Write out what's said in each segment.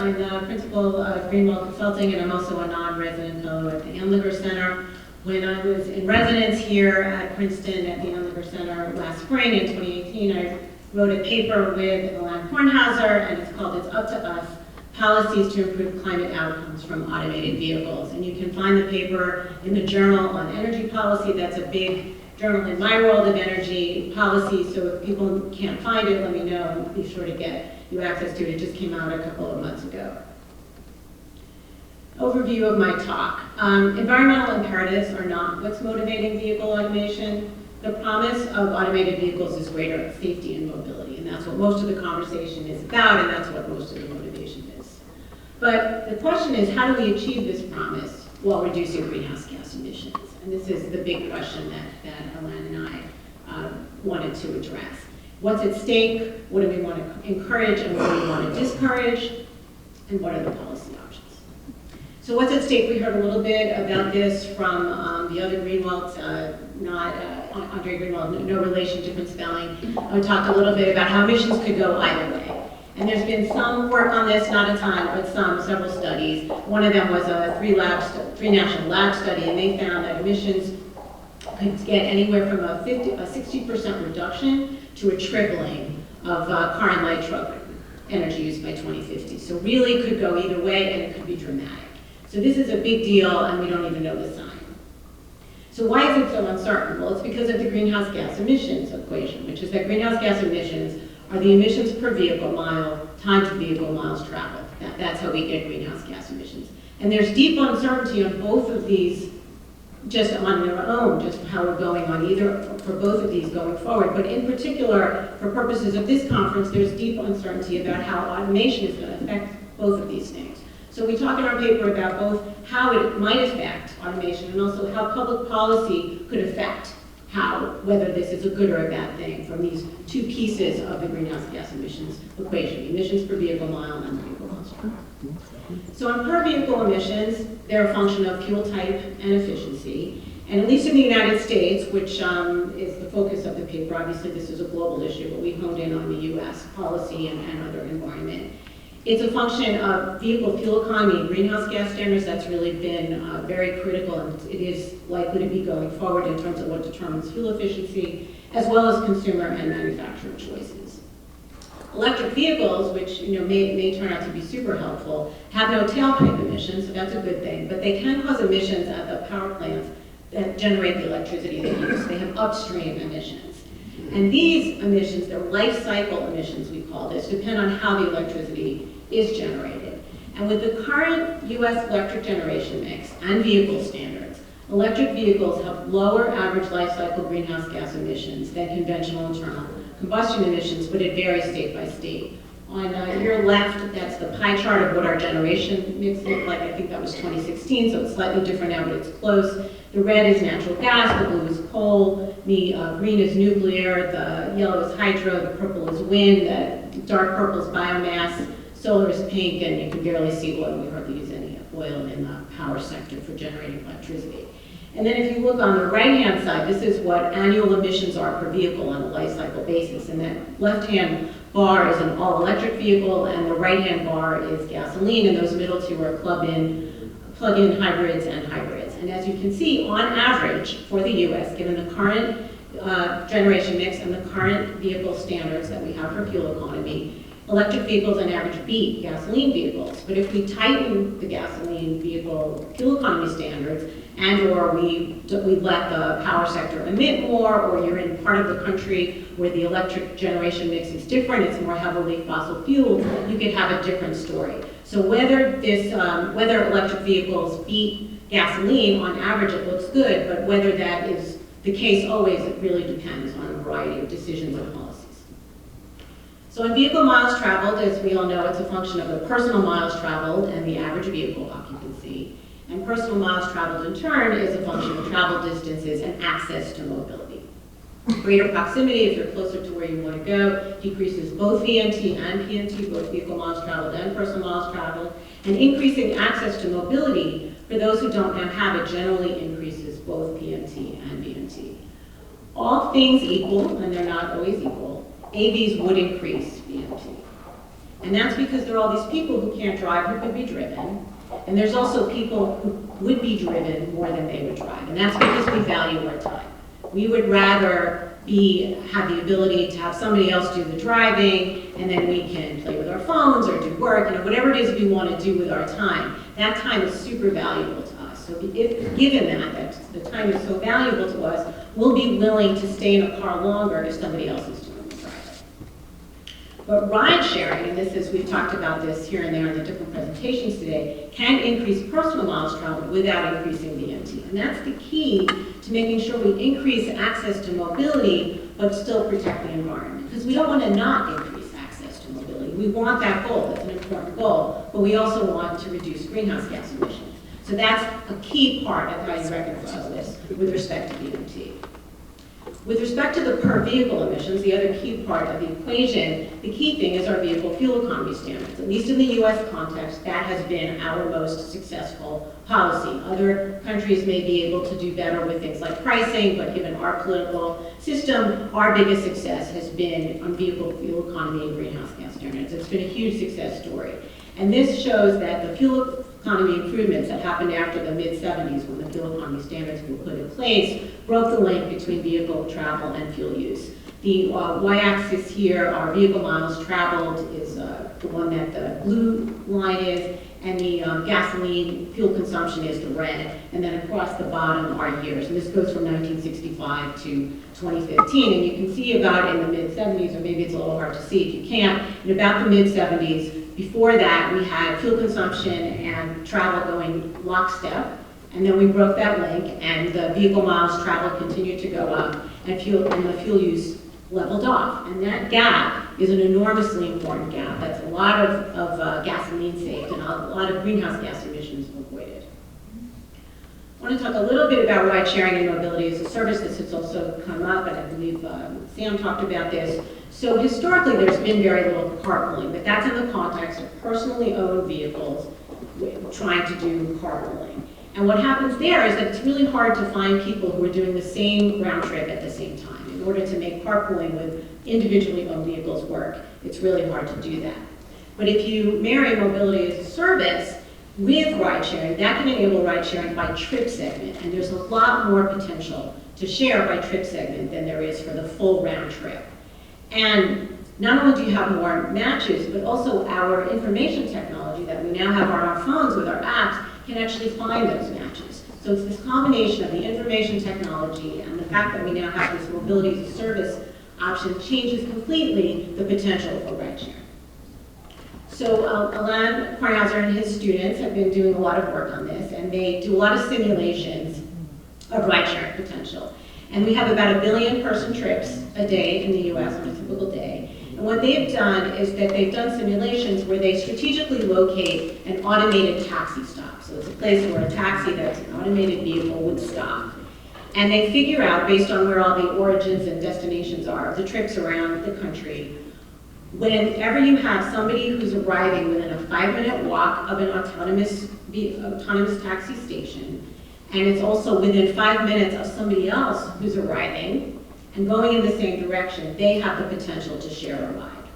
I'm the principal of Greenwald Consulting, and I'm also a non-resident fellow at the Anliger Center. When I was in residence here at Princeton at the Anliger Center last spring in 2018, I wrote a paper with Alan Kornhauser, and it's called It's Up to Us, Policies to Improve Climate Outcomes from Automated Vehicles. And you can find the paper in the Journal on Energy Policy. That's a big journal in my world of energy policy, so if people can't find it, let me know, and be sure to get you access to it. It just came out a couple of months ago. Overview of my talk. Environmental imperatives are not what's motivating vehicle automation. The promise of automated vehicles is greater safety and mobility, and that's what most of the conversation is about, and that's what most of the motivation is. But the question is, how do we achieve this promise while reducing greenhouse gas emissions? And this is the big question that Alan and I wanted to address. What's at stake? What do we want to encourage and what do we want to discourage? And what are the policy options? So what's at stake? We heard a little bit about this from the other Greenwald, Andre Greenwald, no relation, different spelling. We talked a little bit about how emissions could go either way. And there's been some work on this, not a ton, but several studies. One of them was a three national lab study, and they found that emissions could get anywhere from a 60% reduction to a tripling of car and light truck energy use by 2050. So really could go either way, and it could be dramatic. So this is a big deal, and we don't even know the sign. So why is it so uncertain? Well, it's because of the greenhouse gas emissions equation, which is that greenhouse gas emissions are the emissions per vehicle mile times vehicle miles traveled. That's how we get greenhouse gas emissions. And there's deep uncertainty on both of these just on their own, just how we're going on either for both of these going forward. But in particular, for purposes of this conference, there's deep uncertainty about how automation is going to affect both of these things. So we talk in our paper about both how it might affect automation and also how public policy could affect whether this is a good or a bad thing from these two pieces of the greenhouse gas emissions equation, emissions per vehicle mile and vehicle miles traveled. So on per vehicle emissions, they're a function of fuel type and efficiency. And at least in the United States, which is the focus of the paper, obviously this is a global issue, but we honed in on the US policy and other environment. It's a function of vehicle fuel economy and greenhouse gas standards. That's really been very critical, and it is likely to be going forward in terms of what determines fuel efficiency, as well as consumer and manufacturer choices. Electric vehicles, which may turn out to be super helpful, have no tailpipe emissions, so that's a good thing, but they can cause emissions at the power plants that generate the electricity they use. They have upstream emissions. And these emissions, they're life cycle emissions, we call this, depend on how the electricity is generated. And with the current US electric generation mix and vehicle standards, electric vehicles have lower average life cycle greenhouse gas emissions than conventional internal combustion emissions, but it varies state by state. On your left, that's the pie chart of what our generation mix looked like. I think that was 2016, so it's slightly different now, but it's close. The red is natural gas, the blue is coal, the green is nuclear, the yellow is hydro, the purple is wind, the dark purple is biomass, solar is pink, and you can barely see oil. We hardly use any oil in the power sector for generating electricity. And then if you look on the right-hand side, this is what annual emissions are per vehicle on a life cycle basis. And that left-hand bar is an all-electric vehicle, and the right-hand bar is gasoline, and those middle two are plug-in hybrids and hybrids. And as you can see, on average, for the US, given the current generation mix and the current vehicle standards that we have for fuel economy, electric vehicles on average beat gasoline vehicles. But if we tighten the gasoline vehicle fuel economy standards, and or we let the power sector emit more, or you're in part of the country where the electric generation mix is different, it's more heavily fossil fueled, you could have a different story. So whether electric vehicles beat gasoline, on average it looks good, but whether that is the case always, it really depends on a variety of decisions and policies. So in vehicle miles traveled, as we all know, it's a function of the personal miles traveled and the average vehicle occupancy. And personal miles traveled in turn is a function of travel distances and access to mobility. Greater proximity, if you're closer to where you want to go, decreases both VMT and PMT, both vehicle miles traveled and personal miles traveled. And increasing access to mobility for those who don't now have it generally increases both PMT and VMT. All things equal, and they're not always equal, AVs would increase VMT. And that's because there are all these people who can't drive who could be driven. And there's also people who would be driven more than they would drive. And that's because we value our time. We would rather have the ability to have somebody else do the driving, and then we can play with our phones or do work, whatever it is we want to do with our time. That time is super valuable to us. So if given that the time is so valuable to us, we'll be willing to stay in a car longer if somebody else is doing the driving. But ride sharing, and we've talked about this here and there in the different presentations today, can increase personal miles traveled without increasing the MT. And that's the key to making sure we increase access to mobility, but still protect the environment. Because we don't want to not increase access to mobility. We want that goal, that's an important goal, but we also want to reduce greenhouse gas emissions. So that's a key part of how you reconcile this with respect to VMT. With respect to the per vehicle emissions, the other key part of the equation, the key thing is our vehicle fuel economy standards. At least in the US context, that has been our most successful policy. Other countries may be able to do better with things like pricing, but given our political system, our biggest success has been on vehicle fuel economy and greenhouse gas standards. It's been a huge success story. And this shows that the fuel economy improvements that happened after the mid-70s when the fuel economy standards were put in place broke the link between vehicle travel and fuel use. The y-axis here, our vehicle miles traveled, is the one that the blue line is, and the gasoline fuel consumption is the red, and then across the bottom are years. And this goes from 1965 to 2015, and you can see about in the mid-70s, or maybe it's a little hard to see if you can't, in about the mid-70s, before that, we had fuel consumption and travel going lockstep, and then we broke that link, and the vehicle miles traveled continued to go up, and the fuel use leveled off. And that gap is an enormously important gap. That's a lot of gasoline saved and a lot of greenhouse gas emissions avoided. I want to talk a little bit about ride sharing and mobility as a service. This has also come up, and I believe Sam talked about this. So historically, there's been very little carpooling, but that's in the context of personally owned vehicles trying to do carpooling. And what happens there is that it's really hard to find people who are doing the same round trip at the same time. In order to make carpooling with individually owned vehicles work, it's really hard to do that. But if you marry mobility as a service with ride sharing, that can enable ride sharing by trip segment. And there's a lot more potential to share by trip segment than there is for the full round trip. And not only do you have more matches, but also our information technology that we now have on our phones with our apps can actually find those matches. So it's this combination of the information technology and the fact that we now have this mobility as a service option changes completely the potential for ride sharing. So Alain Kornhauser and his students have been doing a lot of work on this, and they do a lot of simulations of ride sharing potential. And we have about 1 billion person trips a day in the US on a typical day. And what they've done is that they've done simulations where they strategically locate an automated taxi stop. So it's a place where a taxi that's an automated vehicle would stop. And they figure out, based on where all the origins and destinations are of the trips around the country, whenever you have somebody who's arriving within a 5-minute walk of an autonomous taxi station, and it's also within 5 minutes of somebody else who's arriving and going in the same direction, they have the potential to share a ride.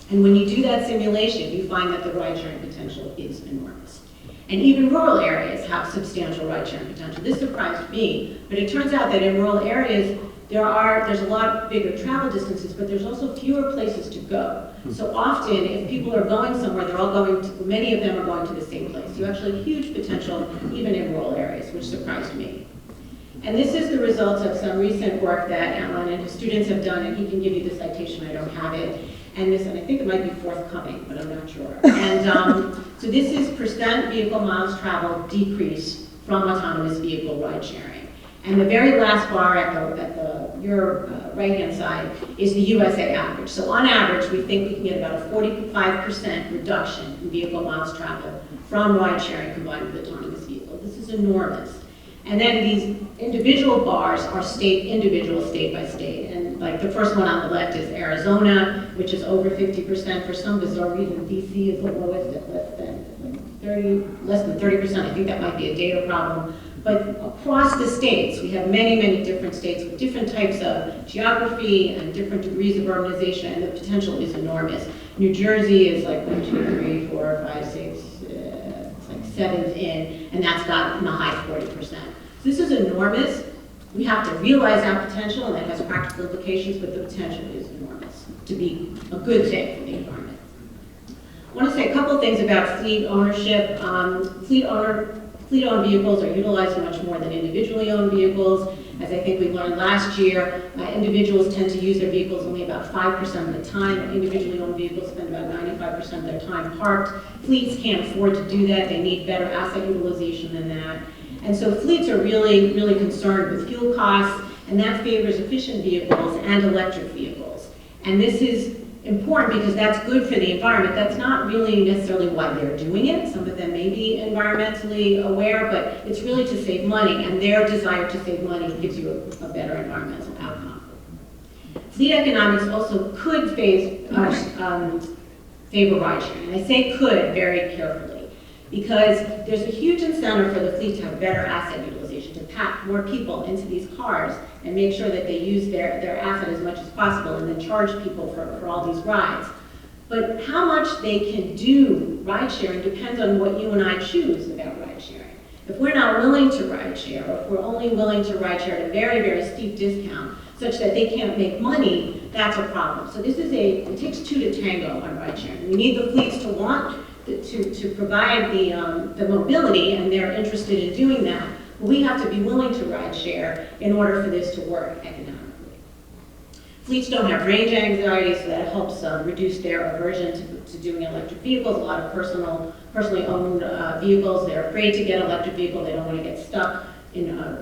And when you do that simulation, you find that the ride-sharing potential is enormous. And even rural areas have substantial ride-sharing potential. This surprised me, but it turns out that in rural areas, there's a lot bigger travel distances, but there's also fewer places to go. So often, if people are going somewhere, many of them are going to the same place. You actually have huge potential even in rural areas, which surprised me. And this is the result of some recent work that Alan and his students have done, and he can give you the citation, I don't have it. And I think it might be forthcoming, but I'm not sure. And so this is percent vehicle miles traveled decrease from autonomous vehicle ride sharing. And the very last bar at your right-hand side is the USA average. So on average, we think we can get about a 45% reduction in vehicle miles traveled from ride sharing combined with autonomous vehicles. This is enormous. And then these individual bars are individual state by state. And like the first one on the left is Arizona, which is over 50%. For some bizarre reason, DC is the lowest at less than 30%. I think that might be a data problem. But across the states, we have many, many different states with different types of geography and different degrees of urbanization, and the potential is enormous. New Jersey is like 1, 2, 3, 4, 5, 6, it's like 7th in, and that's got in the high 40%. So this is enormous. We have to realize that potential, and that has practical implications, but the potential is enormous to be a good thing for the environment. I want to say a couple things about fleet ownership. Fleet-owned vehicles are utilized much more than individually owned vehicles. As I think we learned last year, individuals tend to use their vehicles only about 5% of the time. Individually owned vehicles spend about 95% of their time parked. Fleets can't afford to do that. They need better asset utilization than that. And so fleets are really, really concerned with fuel costs, and that favors efficient vehicles and electric vehicles. And this is important because that's good for the environment. That's not really necessarily why they're doing it. Some of them may be environmentally aware, but it's really to save money, and their desire to save money gives you a better environmental outcome. Fleet economics also could favor ridesharing. And I say could very carefully, because there's a huge incentive for the fleet to have better asset utilization, to pack more people into these cars and make sure that they use their asset as much as possible and then charge people for all these rides. But how much they can do ride sharing depends on what you and I choose about ride sharing. If we're not willing to ride share, or if we're only willing to ride share at a very, very steep discount, such that they can't make money, that's a problem. So this is it takes two to tango on ride sharing. We need the fleets to want to provide the mobility, and they're interested in doing that. But we have to be willing to ride share in order for this to work economically. Fleets don't have range anxiety, so that helps reduce their aversion to doing electric vehicles. A lot of personally owned vehicles, they're afraid to get an electric vehicle. They don't want to get stuck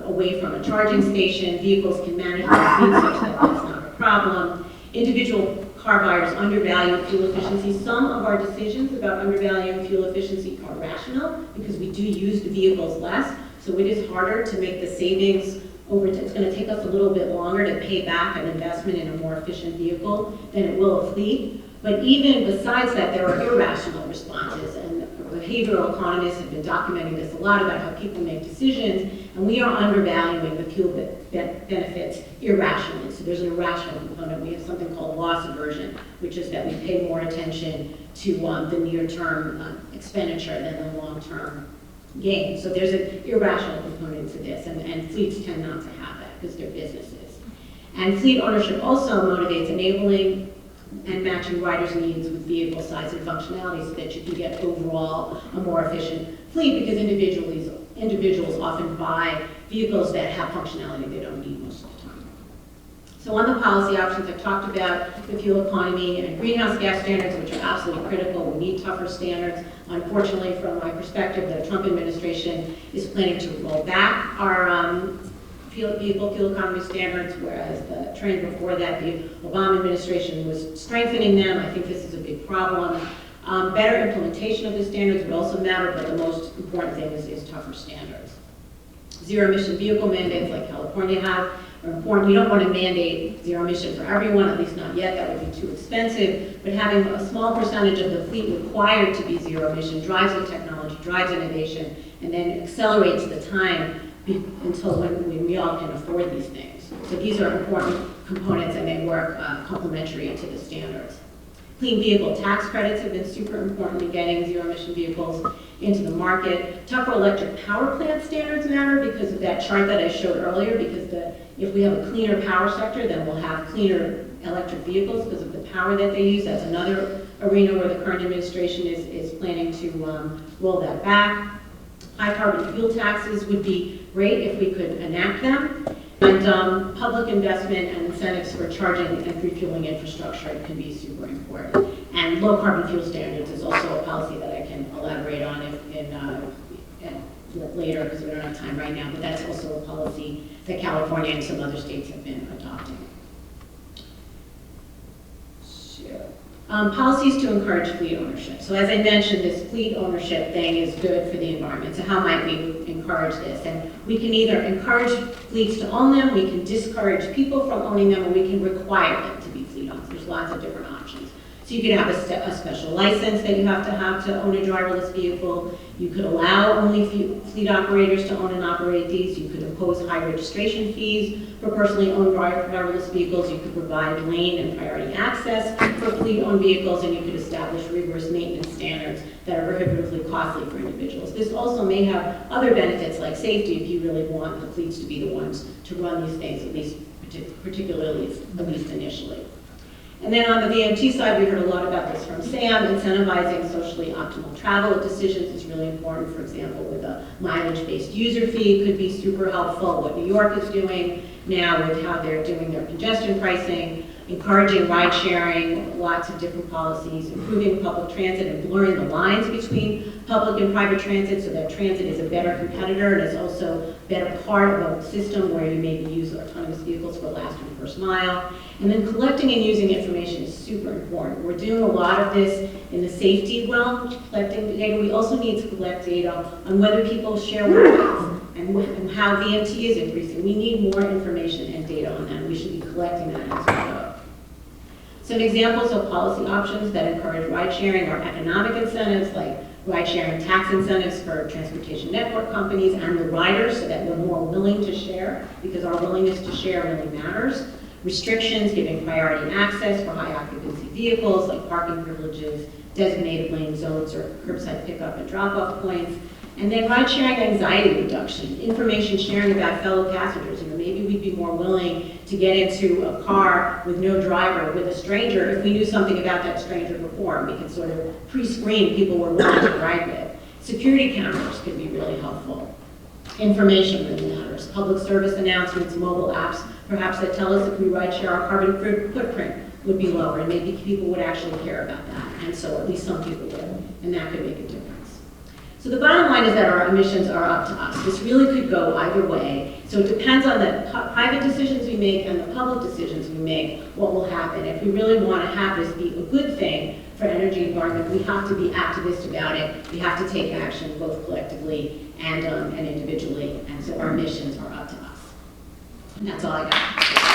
away from a charging station. Vehicles can manage their fleet such that that's not a problem. Individual car buyers undervalue fuel efficiency. Some of our decisions about undervaluing fuel efficiency are rational because we do use the vehicles less. So it is harder to make the savings it's going to take us a little bit longer to pay back an investment in a more efficient vehicle than it will a fleet. But even besides that, there are irrational responses, and behavioral economists have been documenting this a lot about how people make decisions, and we are undervaluing the fuel benefits irrationally. So there's an irrational component. We have something called loss aversion, which is that we pay more attention to the near-term expenditure than the long-term gain. So there's an irrational component to this, and fleets tend not to have that because they're businesses. And fleet ownership also motivates enabling and matching riders' needs with vehicle size and functionality so that you can get overall a more efficient fleet, because individuals often buy vehicles that have functionality they don't need most of the time. So on the policy options, I've talked about the fuel economy and greenhouse gas standards, which are absolutely critical. We need tougher standards. Unfortunately, from my perspective, the Trump administration is planning to roll back our vehicle fuel economy standards, whereas the trend before that, the Obama administration was strengthening them. I think this is a big problem. Better implementation of the standards would also matter, but the most important thing is tougher standards. Zero-emission vehicle mandates like California have are important. We don't want to mandate zero emission for everyone, at least not yet. That would be too expensive. But having a small percentage of the fleet required to be zero emission drives the technology, drives innovation, and then accelerates the time until when we all can afford these things. So these are important components, and they work complementary to the standards. Clean vehicle tax credits have been super important in getting zero-emission vehicles into the market. Tougher electric power plant standards matter because of that chart that I showed earlier, because if we have a cleaner power sector, then we'll have cleaner electric vehicles because of the power that they use. That's another arena where the current administration is planning to roll that back. High carbon fuel taxes would be great if we could enact them. And public investment and incentives for charging and refueling infrastructure can be super important. And low carbon fuel standards is also a policy that I can elaborate on later because we don't have time right now, but that's also a policy that California and some other states have been adopting. Policies to encourage fleet ownership. So as I mentioned, this fleet ownership thing is good for the environment. So how might we encourage this? And we can either encourage fleets to own them, we can discourage people from owning them, or we can require them to be fleet owners. There's lots of different options. So you could have a special license that you have to own a driverless vehicle. You could allow only fleet operators to own and operate these. You could impose high registration fees for personally owned driverless vehicles. You could provide lane and priority access for fleet-owned vehicles, and you could establish rigorous maintenance standards that are prohibitively costly for individuals. This also may have other benefits like safety if you really want the fleets to be the ones to run these things, at least particularly, at least initially. And then on the VMT side, we heard a lot about this from Sam. Incentivizing socially optimal travel decisions is really important. For example, with a mileage-based user fee could be super helpful. What New York is doing now with how they're doing their congestion pricing, encouraging ride sharing, lots of different policies, improving public transit and blurring the lines between public and private transit so that transit is a better competitor and is also a better part of a system where you maybe use autonomous vehicles for last and first mile. And then collecting and using information is super important. We're doing a lot of this in the safety realm, collecting the data. We also need to collect data on whether people share rides and how VMT is increasing. We need more information and data on that. We should be collecting that as we go. Some examples of policy options that encourage ride sharing are economic incentives like ride sharing tax incentives for transportation network companies and the riders so that we're more willing to share because our willingness to share really matters. Restrictions giving priority access for high occupancy vehicles like parking privileges, designated lane zones or curbside pickup and drop-off points. And then ride sharing anxiety reduction, information sharing about fellow passengers. Maybe we'd be more willing to get into a car with no driver, with a stranger, if we knew something about that stranger before, and we could sort of pre-screen people we're willing to ride with. Security cameras could be really helpful. Information really matters. Public service announcements, mobile apps, perhaps that tell us if we ride share our carbon footprint would be lower, and maybe people would actually care about that. And so at least some people would, and that could make a difference. So the bottom line is that our emissions are up to us. This really could go either way. So it depends on the private decisions we make and the public decisions we make, what will happen. If we really want to have this be a good thing for energy environment, we have to be activist about it. We have to take action both collectively and individually. And so our emissions are up to us. And that's all I got.